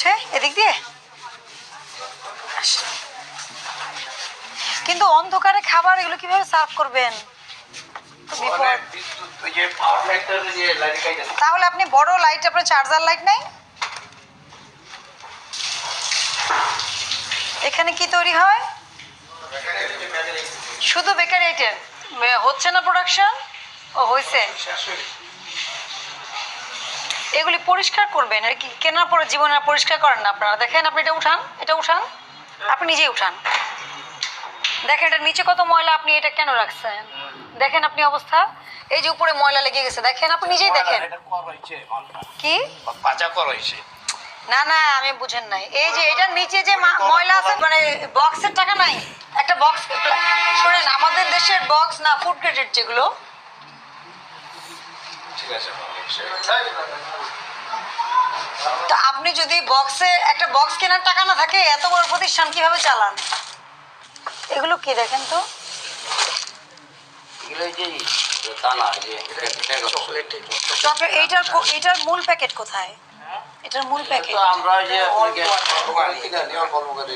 উঠে এদিক দিয়ে। কিন্তু অন্ধকারে খাবার এগুলো কিভাবে সার্ভ করবেন? তাহলে আপনি বড় লাইট, আপনার চার্জার লাইট নাই? এখানে কি তৈরি হয়? শুধু বেকারি আইটেম হচ্ছে না প্রোডাকশন? ও হয়েছে। এগুলি পরিষ্কার করবেন, আর কি কেনার পরে জীবনে পরিষ্কার করেন না আপনারা? দেখেন আপনি এটা উঠান, এটা উঠান, আপনি নিজেই উঠান। দেখেন এটার নিচে কত ময়লা, আপনি এটা কেন রাখছেন? দেখেন আপনি অবস্থা, এই যে উপরে ময়লা লেগে গেছে, দেখেন আপনি নিজেই দেখেন। কি না না আমি বুঝেন নাই। এই যে এটার নিচে যে ময়লা আছে, মানে বক্সের টাকা নাই, একটা বক্স শোনেন, আমাদের দেশের বক্স না, ফুড গ্রেডেড যেগুলো, তা আপনি যদি বক্সে একটা বক্স কেনার টাকা না থাকে, এত বড় প্রতিষ্ঠান কিভাবে চালান? এগুলো কি দেখেন তো, এইটার মূল প্যাকেট কোথায়? এটার মূল প্যাকেট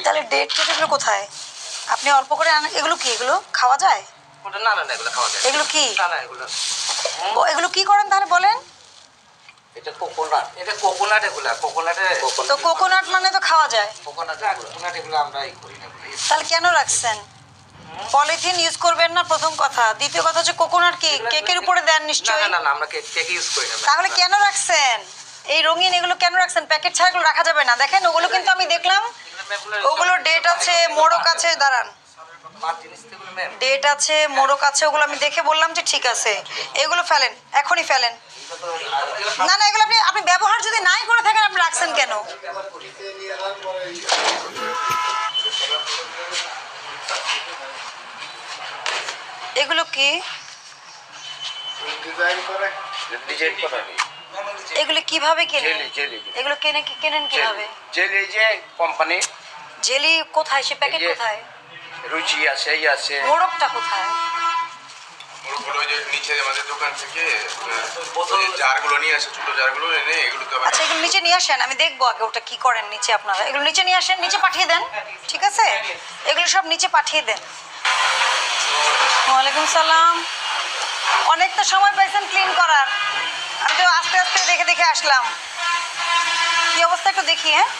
তাহলে ডেট এগুলো কোথায়? আপনি অল্প করে আনেন। এগুলো কি, এগুলো খাওয়া যায়? এগুলো কি, এগুলো কি করেন তাহলে বলেন? এটা কোকোনাট, এটা কোকোনাট, এগুলা কোকোনাটে। তো কোকোনাট মানে তো খাওয়া যায়। কোকোনাট এগুলো আমরা করি না। তাহলে কেন রাখছেন? পলিথিন ইউজ করবেন না, প্রথম কথা। দ্বিতীয় কথা হচ্ছে কোকোনাট কি কেকের উপরে দেন নিশ্চয়ই? না না আমরা কেক ইউজ করি না। তাহলে কেন রাখছেন এই রঙিন এগুলো? কেন রাখছেন? প্যাকেট ছাড়া এগুলো রাখা যাবে না। দেখেন ওগুলো কিন্তু আমি দেখলাম, ওগুলো ডেট আছে, মোড়ক আছে। দাঁড়ান, ডেট আছে, মোড়ক আছে, ওগুলো আমি দেখে বললাম যে ঠিক আছে, এগুলো ফেলেন, এখনই ফেলেন। না না এগুলো আপনি ব্যবহার যদি নাই করে থাকেন, আপনি রাখছেন কেন? এগুলো কি, এগুলো কিভাবে কেনেন? এগুলো কেনেন কিভাবে? জেলি যে কোম্পানি। জেলি কোথায়? সে প্যাকেট কোথায়? রুচি আছে, এই আছে। মোড়কটা কোথায়? নিচে আমাদের দোকান থেকে জারগুলো নিয়ে আসে, ছোট জারগুলো এনে এগুলো তো। আচ্ছা এগুলো নিচে নিয়ে আসেন, আমি দেখবো আগে ওটা কি করেন নিচে আপনারা। এগুলো নিচে নিয়ে আসেন, নিচে পাঠিয়ে দেন, ঠিক আছে? এগুলো সব নিচে পাঠিয়ে দেন। ওয়ালাইকুম সালাম। অনেকটা সময় পাইছেন ক্লিন করার, আমি তো আস্তে আস্তে দেখে দেখে আসলাম। কি অবস্থা একটু দেখি। হ্যাঁ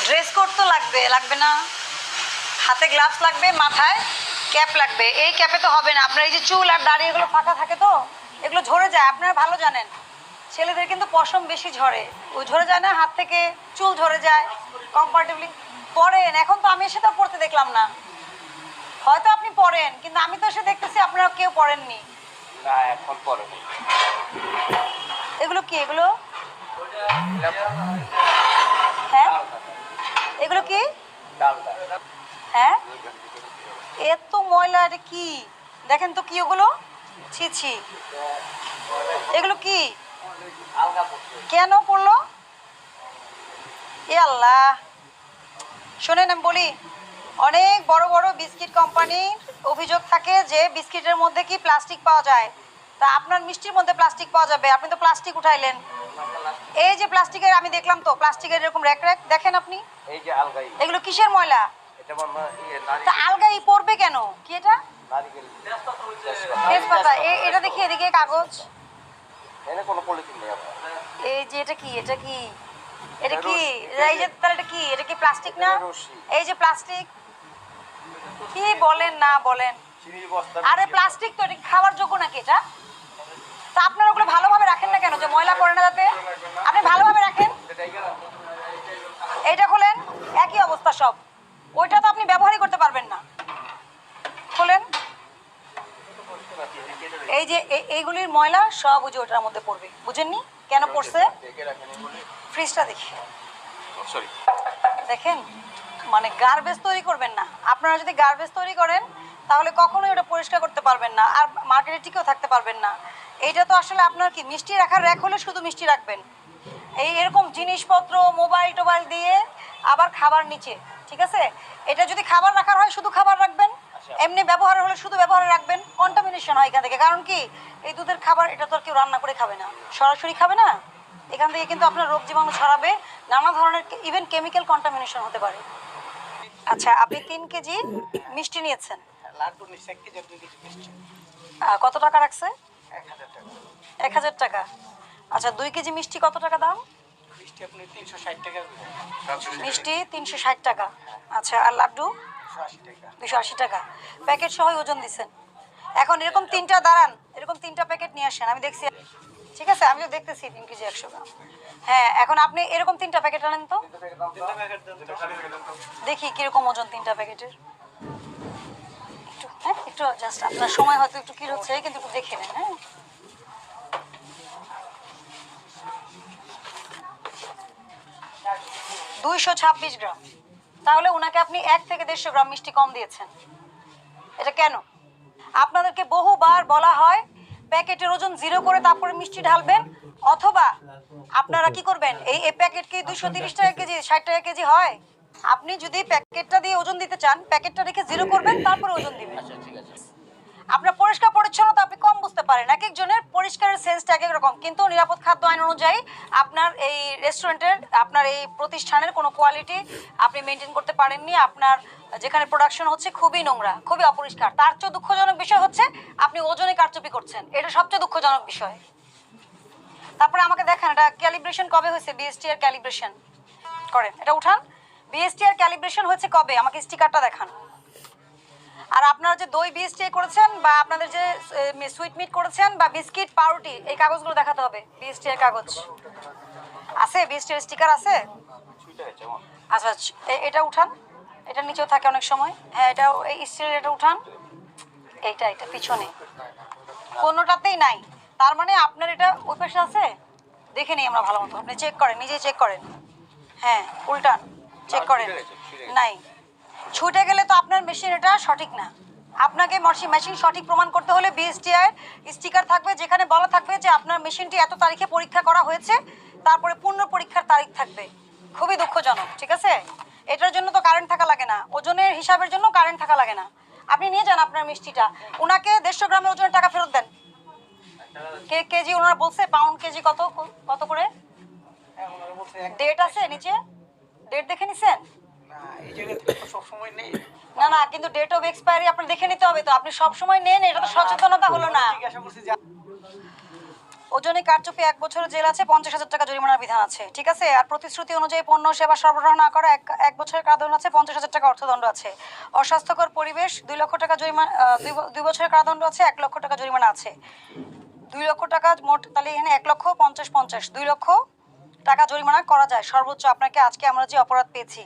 ড্রেস কোড তো লাগবে, লাগবে না? হাতে গ্লাভস লাগবে, মাথায় ক্যাপ লাগবে। এই ক্যাপে তো হবে না, আপনার এই যে চুল আর দাড়ি এগুলো ফাঁকা থাকে, তো এগুলো ঝরে যায়। আপনারা ভালো জানেন, ছেলেদের কিন্তু পশম বেশি ঝরে। ওই ঝরে যায় না, হাত থেকে চুল ঝরে যায়। কম্পারেটিভলি পরেন, এখন তো আমি এসে তো পড়তে দেখলাম না। হয়তো আপনি পরেন, কিন্তু আমি তো এসে দেখতেছি আপনারা কেউ পরেননি। না এখন পরে। এগুলো কি, এগুলো হ্যাঁ এগুলো কি? হ্যাঁ এত ময়লা, এটা কি? দেখেন তো কি ওগুলো, ছি ছি। এগুলো কি, কেন পড়লো? এ আল্লাহ। শোনেন আমি বলি, অনেক বড় বড় বিস্কিট কোম্পানির অভিযোগ থাকে যে বিস্কিটের মধ্যে কি প্লাস্টিক পাওয়া যায়। তা আপনার মিষ্টির মধ্যে প্লাস্টিক পাওয়া যাবে, আপনি তো প্লাস্টিক উঠাইলেন। এই যে প্লাস্টিকের, আমি দেখলাম তো প্লাস্টিকের এরকম র্যাক র্যাক, দেখেন আপনি। এই যে আলগাই, এগুলো কিসের ময়লা? এটা মানে তা আলগাই পড়বে কেন? কি এটা? নারকেল তেজপাতা। এটা দেখি, এদিকে কাগজ। এনে কোনো পলিথিন নেই আপনার। এই যে এটা কি, এটা কি, এটা কি? এই যে তাহলে এটা কি, এটা কি প্লাস্টিক না? এই যে প্লাস্টিক, কি বলেন না বলেন? আরে প্লাস্টিক তো, এটা খাওয়ার যোগ্য নাকি এটা? তা আপনারা ওগুলো ভালোভাবে রাখেন না কেন, যে ময়লা পড়ে না যাতে? আপনি ভালোভাবে রাখেন। এইটা খোলেন, একই অবস্থা সব। ওইটা তো আপনি ব্যবহারই করতে পারবেন না। খোলেন, এই যে এইগুলির ময়লা সব ওই যে ওটার মধ্যে পড়বে। বুঝেননি কেন পড়ছে? ফ্রিজটা দেখি, দেখেন মানে গার্বেজ তৈরি করবেন না। আপনারা যদি গার্বেজ তৈরি করেন তাহলে কখনোই ওটা পরিষ্কার করতে পারবেন না, আর মার্কেটে টিকেও থাকতে পারবেন না। এইটা তো আসলে আপনার কি, মিষ্টি রাখার র্যাক হলে শুধু মিষ্টি রাখবেন, এই এরকম জিনিসপত্র মোবাইল টোবাইল দিয়ে আবার খাবার নিচে, ঠিক আছে? এটা যদি খাবার রাখার হয় শুধু খাবার রাখবেন, এমনি ব্যবহার হলে শুধু ব্যবহারে রাখবেন, কন্টামিনেশন হয় এখান থেকে। কারণ কি, এই দুধের খাবার এটা তো আর কেউ রান্না করে খাবে না, সরাসরি খাবে না। এখান থেকে কিন্তু আপনার রোগ জীবাণু ছড়াবে, নানা ধরনের ইভেন কেমিক্যাল কন্টামিনেশন হতে পারে। আচ্ছা, আপনি 3 কেজি মিষ্টি নিয়েছেন, লাড্ডু নিচ্ছে 1 কেজি 2 কেজি মিষ্টি কত টাকা রাখছে? 1000 টাকা। 1000 টাকা। আচ্ছা, 2 কেজি মিষ্টি কত টাকা দাম? মিষ্টি আপনি 360 টাকা দিবেন, মিষ্টি 360 টাকা। আচ্ছা, আর লাড্ডু 180 টাকা। 280 টাকা। প্যাকেট সহ ওজন দিচ্ছেন। এখন এরকম 3টা দাঁড়ান, এরকম 3টা প্যাকেট নিয়ে আসেন, আমি দেখছি। ঠিক আছে, আমিও দেখতেছি 3 কেজি 100 গ্রাম। হ্যাঁ, এখন আপনি এরকম 3টা প্যাকেট আনেন তো, দেখি কিরকম ওজন 3টা প্যাকেটের। একটু একটু জাস্ট আপনার সময় হয়তো একটু কি হচ্ছে, কিন্তু একটু দেখে নেন। হ্যাঁ, 226 গ্রাম। তাহলে ওনাকে আপনি 1 থেকে 150 গ্রাম মিষ্টি কম দিয়েছেন। এটা কেন? আপনাদেরকে বহুবার বলা হয় প্যাকেটের ওজন 0 করে তারপরে মিষ্টি ঢালবেন, অথবা আপনারা কি করবেন, এই প্যাকেট কি 230 টাকা কেজি 60 টাকা কেজি হয়? আপনি যদি প্যাকেটটা দিয়ে ওজন দিতে চান, প্যাকেটটা রেখে 0 করবেন, তারপরে ওজন দিবেন। ঠিক আছে। আপনার পরিষ্কার পরিচ্ছন্নতা আপনি কম বুঝতে পারেন, এক একজনের পরিষ্কারের সেন্সটা এক এক রকম। কিন্তু নিরাপদ খাদ্য আইন অনুযায়ী আপনার এই রেস্টুরেন্টের, আপনার এই প্রতিষ্ঠানের কোনো কোয়ালিটি আপনি মেনটেন করতে পারেননি। আপনার যেখানে প্রোডাকশন হচ্ছে খুবই নোংরা, খুবই অপরিষ্কার। তার চেয়ে দুঃখজনক বিষয় হচ্ছে আপনি ওজনে কারচুপি করছেন, এটা সবচেয়ে দুঃখজনক বিষয়। তারপরে আমাকে দেখান, এটা ক্যালিব্রেশন কবে হয়েছে? বিএসটি এর ক্যালিব্রেশন করেন, এটা উঠান। বিএসটি এর ক্যালিব্রেশন হয়েছে কবে? আমাকে স্টিকারটা দেখান। আর আপনারা যে দই বিএসটি করেছেন, বা আপনাদের যে সুইট মিট করেছেন, বা বিস্কিট পাউরুটি, এই কাগজগুলো দেখাতে হবে। বিএসটি এর কাগজ আছে? বিএসটি এর স্টিকার আছে? আচ্ছা, এটা উঠান, এটা নিচেও থাকে অনেক সময়। হ্যাঁ, এটা এই স্টিলের, এটা উঠান। এইটা এটা পিছনে কোনোটাতেই নাই। তার মানে আপনার এটা ওই পাশে আছে, দেখে নিই আমরা ভালো মতো। আপনি চেক করেন, নিজেই চেক করেন। হ্যাঁ, উল্টান, চেক করেন। নাই, ছুটে গেলে তো আপনার মেশিন এটা সঠিক না। আপনাকে মেশিন সঠিক প্রমাণ করতে হলে বিএসটিআই স্টিকার থাকবে, যেখানে বলা থাকবে যে আপনার মেশিনটি এত তারিখে পরীক্ষা করা হয়েছে, তারপরে পূর্ণ পরীক্ষার তারিখ থাকবে। খুবই দুঃখজনক। ঠিক আছে, এটার জন্য তো কারেন্ট থাকা লাগে না, ওজনের হিসাবের জন্য কারেন্ট থাকা লাগে না। আপনি নিয়ে যান আপনার মিষ্টিটা, ওনাকে 150 গ্রামের ওজনের টাকা ফেরত দেন। কেজি ওনারা বলছে, পাউন্ড কেজি কত কত করে? ডেট আছে নিচে, ডেট দেখে নিছেন? না, এই জায়গা থেকে তো সব সময় নেই। না না, কিন্তু ডেট অফ এক্সপায়ারি আপনার দেখে নিতে হবে তো। আপনি সব সময় নেন, এটা তো সচেতনতা হলো না। জিজ্ঞাসা করছি যে ওজনে কারচুপি 1 বছরের জেল আছে, 50,000 টাকা জরিমানার বিধান আছে। ঠিক আছে, আর প্রতিশ্রুতি অনুযায়ী পণ্য সেবা সরবরাহ না করা 1 বছরের কারাদণ্ড আছে, 50,000 টাকা অর্থদণ্ড আছে। অস্বাস্থ্যকর পরিবেশ 2 লক্ষ টাকা জরিমানা, 2 বছরের কারাদণ্ড আছে, 1 লক্ষ টাকা জরিমানা আছে। 2 লক্ষ টাকা মোট, তাহলে এখানে 1 লক্ষ 50 2 লক্ষ টাকা জরিমানা করা যায় সর্বোচ্চ আপনাকে, আজকে আমরা যে অপরাধ পেয়েছি।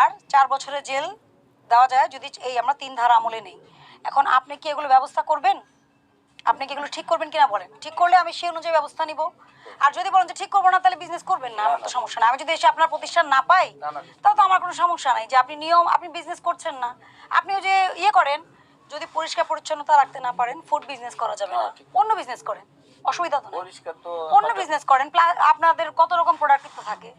আর 4 বছরের জেল দেওয়া যায় যদি এই আমরা 3 ধারা আমলে নেই। এখন আপনি কি এগুলো ব্যবস্থা করবেন? আপনি কি এগুলো ঠিক করবেন কিনা বলেন? ঠিক করলে আমি সেই অনুযায়ী ব্যবস্থা নিব। আর যদি বলেন যে ঠিক করবো না, তাহলে বিজনেস করবেন না, আমার তো সমস্যা না। আমি যদি এসে আপনার প্রতিষ্ঠান না পাই, তাহলে তো আমার কোনো সমস্যা নাই। যে আপনি নিয়ম, আপনি বিজনেস করছেন না, আপনিও যে করেন, যদি পরিষ্কার পরিচ্ছন্নতা রাখতে না পারেন, ফুড বিজনেস করা যাবে না। অন্য বিজনেস করেন, অসুবিধা তো নেই। অন্য বিজনেস করেন, আপনাদের কত রকম প্রোডাক্ট তো থাকে।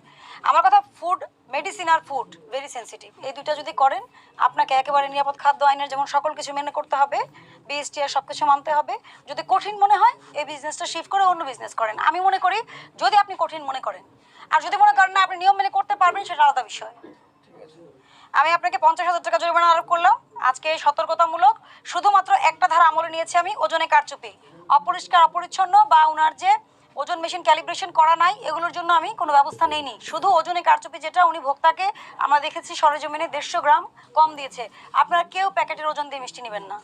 আমার কথা, ফুড, মেডিসিন আর ফুড ভেরি সেন্সিটিভ, এই দুইটা যদি করেন, আপনাকে একেবারে নিরাপদ খাদ্য আইনের যেমন সকল কিছু মেনে করতে হবে, বিএসটি আর সব কিছু মানতে হবে। যদি কঠিন মনে হয়, এই বিজনেসটা শিফট করে অন্য বিজনেস করেন। আমি মনে করি যদি আপনি কঠিন মনে করেন, আর যদি মনে করেন না আপনি নিয়ম মেনে করতে পারবেন, সেটা আলাদা বিষয়। আমি আপনাকে 50,000 টাকা জরিমানা আরোপ করলাম আজকে, সতর্কতামূলক। শুধুমাত্র একটা ধারা আমলে নিয়েছি আমি, ওজনে কারচুপি, অপরিষ্কার অপরিচ্ছন্ন, বা ওনার যে ওজন মেশিন ক্যালিব্রেশন করা নাই, এগুলোর জন্য আমি কোনো ব্যবস্থা নেইনি। শুধু ওজনে কারচুপি, যেটা উনি ভোক্তাকে, আমরা দেখেছি সরেজমিনে 150 গ্রাম কম দিয়েছে। আপনারা কেউ প্যাকেটের ওজন দিয়ে মিষ্টি নেবেন না।